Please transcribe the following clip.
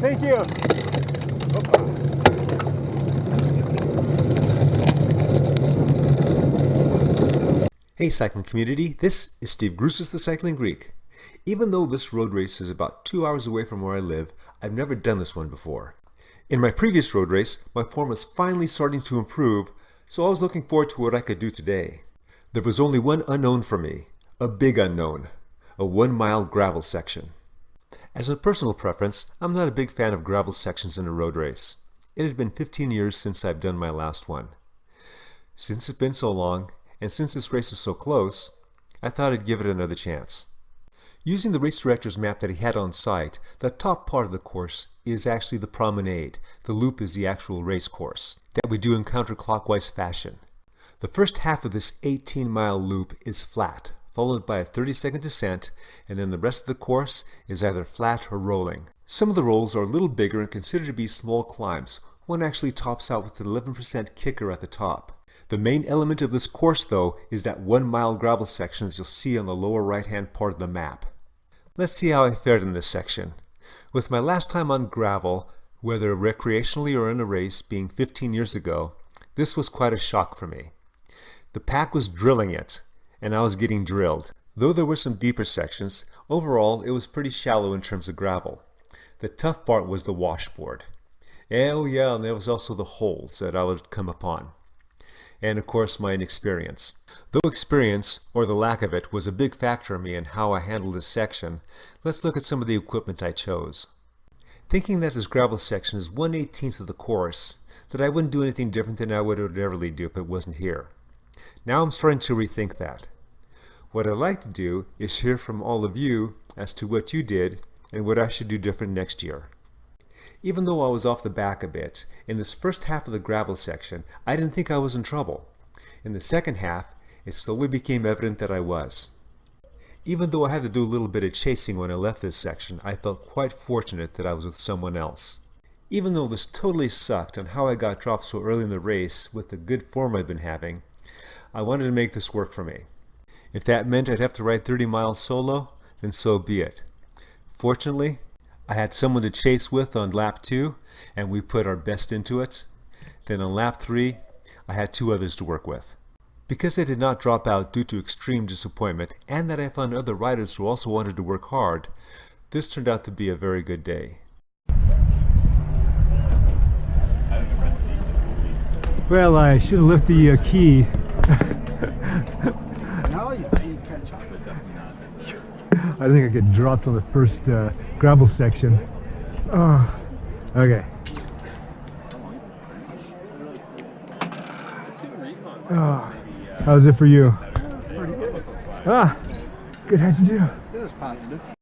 Thank you. Hey cycling community, this is Steve Grusis, the Cycling Greek. Even though this road race is about 2 hours away from where I live, I've never done this one before. In my previous road race, my form was finally starting to improve, so I was looking forward to what I could do today. There was only one unknown for me, a big unknown, a 1-mile gravel section. As a personal preference, I'm not a big fan of gravel sections in a road race. It had been 15 years since I've done my last one. Since it's been so long, and since this race is so close, I thought I'd give it another chance. Using the race director's map that he had on site, the top part of the course is actually the promenade. The loop is the actual race course that we do in counterclockwise fashion. The first half of this 18-mile loop is flat, followed by a 30-second descent, and then the rest of the course is either flat or rolling. Some of the rolls are a little bigger and considered to be small climbs. One actually tops out with an 11% kicker at the top. The main element of this course, though, is that 1-mile gravel section as you'll see on the lower right-hand part of the map. Let's see how I fared in this section. With my last time on gravel, whether recreationally or in a race, being 15 years ago, this was quite a shock for me. The pack was drilling it, and I was getting drilled. Though there were some deeper sections, overall it was pretty shallow in terms of gravel. The tough part was the washboard. Oh yeah, and there was also the holes that I would come upon. And of course my inexperience. Though experience, or the lack of it, was a big factor in me in how I handled this section, let's look at some of the equipment I chose. Thinking that this gravel section is 1/18 of the course, that I wouldn't do anything different than I would ordinarily do if it wasn't here. Now I'm starting to rethink that. What I'd like to do is hear from all of you as to what you did and what I should do different next year. Even though I was off the back a bit, in this first half of the gravel section, I didn't think I was in trouble. In the second half, it slowly became evident that I was. Even though I had to do a little bit of chasing when I left this section, I felt quite fortunate that I was with someone else. Even though this totally sucked on how I got dropped so early in the race with the good form I've been having, I wanted to make this work for me. If that meant I'd have to ride 30 miles solo, then so be it. Fortunately, I had someone to chase with on lap 2, and we put our best into it. Then on lap 3, I had 2 others to work with. Because I did not drop out due to extreme disappointment, and that I found other riders who also wanted to work hard, this turned out to be a very good day. Well, I should have left the key. No, you thought you'd catch up. I think I get dropped on the first gravel section. Oh, okay. Oh, how's it for you? Pretty good. Ah, good. How'd you do? It was positive.